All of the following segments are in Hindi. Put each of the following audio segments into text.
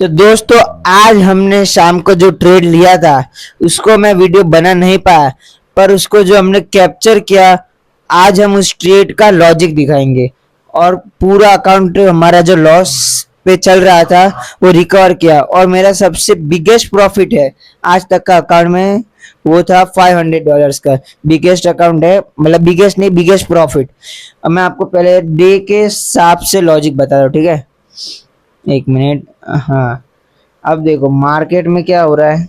तो दोस्तों, आज हमने शाम को जो ट्रेड लिया था उसको मैं वीडियो बना नहीं पाया, पर उसको जो हमने कैप्चर किया, आज हम उस ट्रेड का लॉजिक दिखाएंगे और पूरा अकाउंट हमारा जो लॉस पे चल रहा था वो रिकवर किया और मेरा सबसे बिगेस्ट प्रॉफिट है आज तक का अकाउंट में। वो था $500 का। बिगेस्ट अकाउंट है, मतलब बिगेस्ट नहीं, बिगेस्ट प्रॉफिट। अब मैं आपको पहले डे के हिसाब से लॉजिक बता दूं, ठीक है? एक मिनट। हाँ, अब देखो मार्केट में क्या हो रहा है।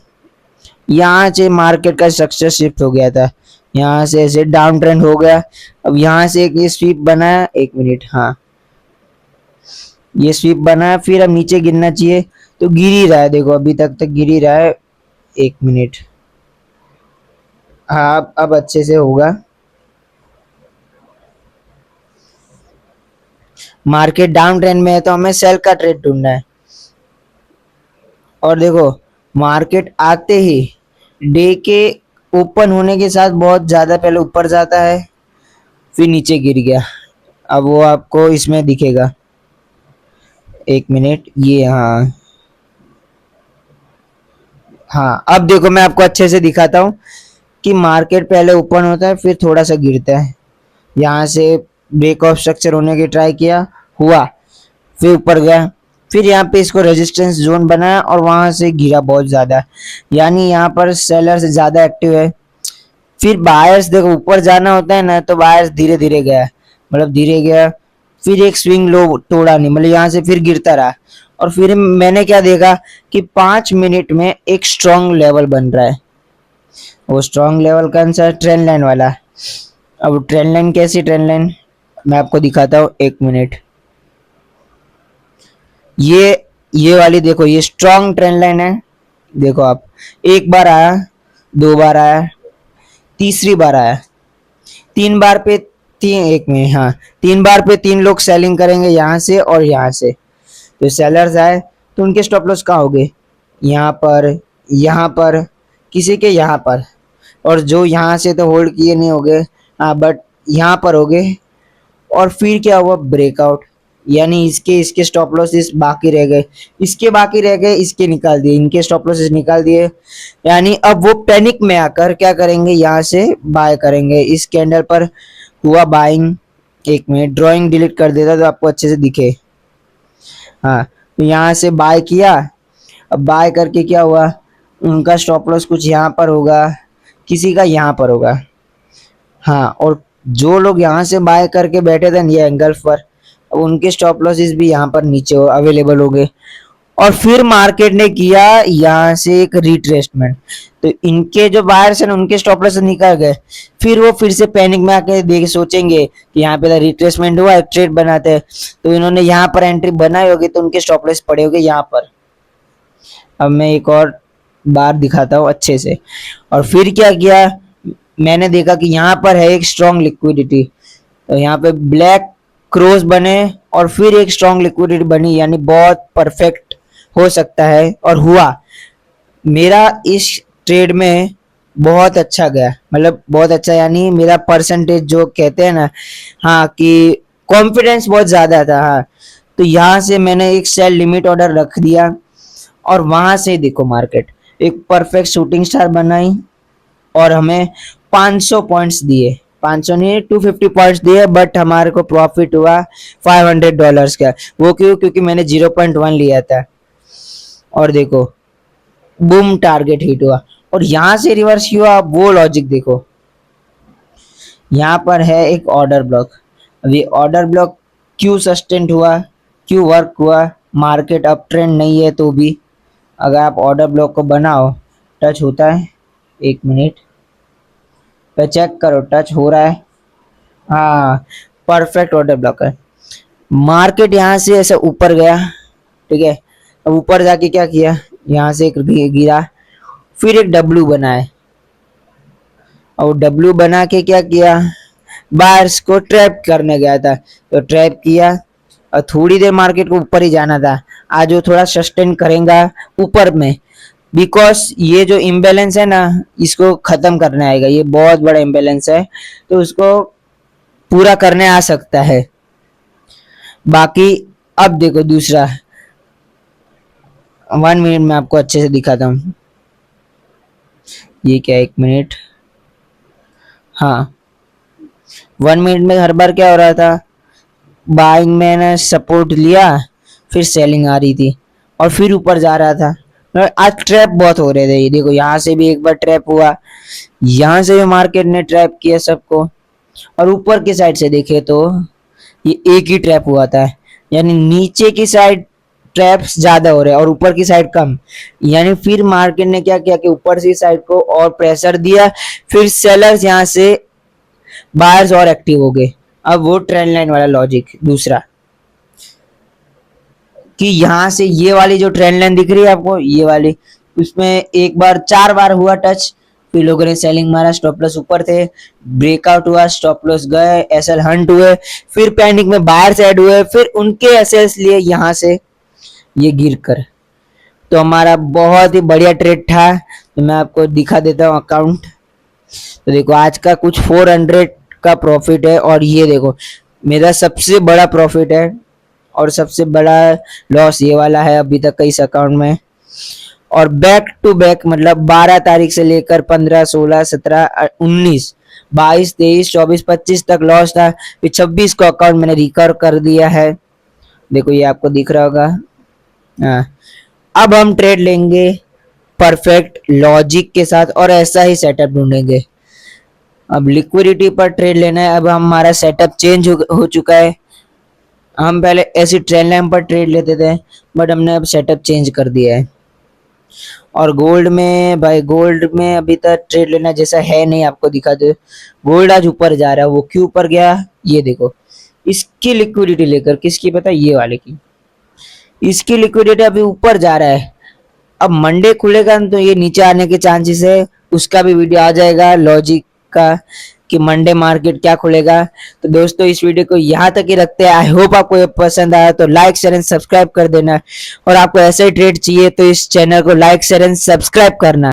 यहाँ से मार्केट का स्ट्रक्चर शिफ्ट हो गया था, यहाँ से ऐसे डाउन ट्रेंड हो गया। अब यहाँ से एक ये स्वीप बना है, एक मिनट, हाँ ये स्वीप बना है, फिर अब नीचे गिरना चाहिए तो गिर ही रहा है। देखो अभी तक गिर ही रहा है। एक मिनट, हाँ अब अच्छे से होगा। मार्केट डाउन ट्रेंड में है तो हमें सेल का ट्रेड ढूंढना है। और देखो मार्केट आते ही डे के ओपन होने के साथ बहुत ज्यादा पहले ऊपर जाता है, फिर नीचे गिर गया। अब वो आपको इसमें दिखेगा। एक मिनट, ये हाँ हाँ, अब देखो मैं आपको अच्छे से दिखाता हूँ कि मार्केट पहले ओपन होता है फिर थोड़ा सा गिरता है। यहाँ से ब्रेक ऑफ स्ट्रक्चर होने की ट्राई किया, हुआ, फिर ऊपर गया, फिर यहाँ पे इसको रेजिस्टेंस जोन बनाया और वहां से गिरा बहुत ज्यादा, यानी यहाँ पर सेलर्स ज्यादा एक्टिव है। फिर बायर्स, देखो ऊपर जाना होता है ना तो बायर्स धीरे धीरे गया, मतलब धीरे गया, फिर एक स्विंग लो तोड़ा नहीं, मतलब यहाँ से फिर गिरता रहा। और फिर मैंने क्या देखा कि 5 मिनट में एक स्ट्रॉन्ग लेवल बन रहा है। वो स्ट्रॉन्ग लेवल कौन सा? ट्रेंड लाइन वाला। अब ट्रेंड लाइन कैसी ट्रेंड लाइन, मैं आपको दिखाता हूँ, एक मिनट। ये वाली देखो, ये स्ट्रॉन्ग ट्रेंड लाइन है। देखो आप, एक बार आया, दो बार आया, तीसरी बार आया, तीन बार पे तीन, एक मिनट, हाँ, तीन बार पे तीन लोग सेलिंग करेंगे यहाँ से और यहाँ से। तो सेलर्स आए तो उनके स्टॉप लॉस कहाँ हो गए? यहाँ पर, यहाँ पर, किसी के यहाँ पर। और जो यहाँ से तो होल्ड किए नहीं हो गए, हाँ, बट यहाँ पर हो गए। और फिर क्या हुआ? ब्रेकआउट, यानी इसके इसके स्टॉप लॉसेस बाकी रह गए, इसके बाकी रह गए, इसके निकाल दिए, इनके स्टॉप लॉसेस निकाल दिए। यानी अब वो पैनिक में आकर क्या करेंगे? यहाँ से बाय करेंगे। इस कैंडल पर हुआ बाइंग। एक मिनट, ड्राइंग डिलीट कर देता तो आपको अच्छे से दिखे। हाँ, तो यहाँ से बाय किया। अब बाय करके क्या हुआ? उनका स्टॉप लॉस कुछ यहाँ पर होगा, किसी का यहाँ पर होगा। हाँ, और जो लोग यहाँ से बाय करके बैठे थे ये एंगल पर, अब उनके स्टॉप लॉसेस भी यहाँ पर नीचे अवेलेबल हो गए। और फिर मार्केट ने किया यहाँ से एक रिट्रेसमेंट, तो इनके जो बायर्स हैं उनके स्टॉप लॉस निकल गए। फिर वो फिर से पैनिक में आके देख सोचेंगे कि यहाँ पे रिट्रेसमेंट हुआ, एक ट्रेड बनाते हैं। तो इन्होंने यहाँ पर एंट्री बनाई होगी तो उनके स्टॉप लॉस पड़े होंगे यहाँ पर। अब मैं एक और बार दिखाता हूँ अच्छे से। और फिर क्या किया, मैंने देखा कि यहाँ पर है एक स्ट्रॉन्ग लिक्विडिटी, तो यहाँ पे ब्लैक क्रॉस बने और फिर एक स्ट्रॉन्ग लिक्विडिटी बनी, यानी बहुत परफेक्ट हो सकता है। और हुआ, मेरा इस ट्रेड में बहुत अच्छा गया, मतलब बहुत अच्छा, यानी मेरा परसेंटेज जो कहते हैं ना, हाँ, कि कॉन्फिडेंस बहुत ज्यादा था। हाँ, तो यहाँ से मैंने एक सेल लिमिट ऑर्डर रख दिया और वहां से देखो मार्केट एक परफेक्ट शूटिंग स्टार बनाई और हमें 500 पॉइंट्स दिए। 500 नहीं, 250 पॉइंट्स दिए, बट हमारे को प्रॉफिट हुआ $500 का। वो क्यों? क्योंकि मैंने 0.1 लिया था। और देखो बूम, टारगेट हिट हुआ और यहाँ से रिवर्स हुआ। वो लॉजिक देखो, यहाँ पर है एक ऑर्डर ब्लॉक। अभी ऑर्डर ब्लॉक क्यों सस्टेंड हुआ, क्यों वर्क हुआ? मार्केट अप ट्रेंड नहीं है तो भी अगर आप ऑर्डर ब्लॉक को बनाओ, टच होता है। एक मिनट पे चेक करो, टच हो रहा है। हाँ, परफेक्ट ऑर्डर ब्लॉक है। मार्केट यहाँ से ऐसे ऊपर गया, ठीक है। अब ऊपर जाके क्या किया, यहाँ से एक गिरा, फिर एक डब्ल्यू बनाए और डब्ल्यू बना के क्या किया, बायर्स को ट्रैप करने गया था, तो ट्रैप किया और थोड़ी देर मार्केट को ऊपर ही जाना था। आज वो थोड़ा सस्टेन करेगा ऊपर में, बिकॉज ये जो इम्बेलेंस है ना इसको खत्म करने आएगा। ये बहुत बड़ा इम्बेलेंस है तो उसको पूरा करने आ सकता है। बाकी अब देखो दूसरा, 1 मिनट में आपको अच्छे से दिखाता हूँ। ये क्या, 1 मिनट, हाँ 1 मिनट में हर बार क्या हो रहा था, बाइंग मैंने सपोर्ट लिया, फिर सेलिंग आ रही थी और फिर ऊपर जा रहा था। आज ट्रैप बहुत हो रहे थे, ये देखो यहाँ से भी एक बार ट्रैप हुआ, यहाँ से भी मार्केट ने ट्रैप किया सबको, और ऊपर की साइड से देखे तो ये एक ही ट्रैप हुआ था, यानी नीचे की साइड ट्रैप्स ज्यादा हो रहे हैं और ऊपर की साइड कम। यानी फिर मार्केट ने क्या किया कि ऊपर की साइड को और प्रेशर दिया, फिर सेलर्स यहाँ से बायर्स और एक्टिव हो गए। अब वो ट्रेंड लाइन वाला लॉजिक दूसरा, कि यहाँ से ये वाली जो ट्रेंड लाइन दिख रही है आपको, ये वाली, उसमें एक बार 4 बार हुआ टच, फिर लोगों ने सेलिंग मारा, स्टॉप लॉस ऊपर थे, ब्रेकआउट हुआ, स्टॉप लॉस गए, एसएल हंट हुए, फिर पैनिक में बायर्स ऐड हुए, फिर उनके एसएल्स लिए यहाँ से ये गिर कर। तो हमारा बहुत ही बढ़िया ट्रेड था, तो मैं आपको दिखा देता हूँ अकाउंट। तो देखो आज का कुछ 400 का प्रॉफिट है, और ये देखो मेरा सबसे बड़ा प्रॉफिट है और सबसे बड़ा लॉस ये वाला है अभी तक का इस अकाउंट में। और बैक टू बैक मतलब 12 तारीख से लेकर 15, 16, 17, 19, 22, 23, 24, 25 तक लॉस था, फिर 26 को अकाउंट मैंने रिकवर कर दिया है। देखो ये आपको दिख रहा होगा। हाँ, अब हम ट्रेड लेंगे परफेक्ट लॉजिक के साथ और ऐसा ही सेटअप ढूंढेंगे। अब लिक्विडिटी पर ट्रेड लेना है, अब हमारा सेटअप चेंज हो चुका है। हम पहले ऐसी ट्रेंड लाइन पर ट्रेड लेते थे, बट हमने अब सेटअप चेंज कर दिया है। और गोल्ड में भाई, गोल्ड में अभी तक ट्रेड लेना जैसा है नहीं, आपको दिखा दो। गोल्ड आज ऊपर जा रहा है, वो क्यों ऊपर गया ये देखो, इसकी लिक्विडिटी लेकर, किसकी पता, ये वाले की, इसकी लिक्विडिटी अभी ऊपर जा रहा है। अब मंडे खुलेगा तो ये नीचे आने के चांसेस है, उसका भी वीडियो आ जाएगा लॉजिक का, कि मंडे मार्केट क्या खुलेगा। तो दोस्तों इस वीडियो को यहाँ तक ही रखते हैं। आई होप आपको ये पसंद आया, तो लाइक शेयर एंड सब्सक्राइब कर देना, और आपको ऐसे ही ट्रेड चाहिए तो इस चैनल को लाइक शेयर एंड सब्सक्राइब करना।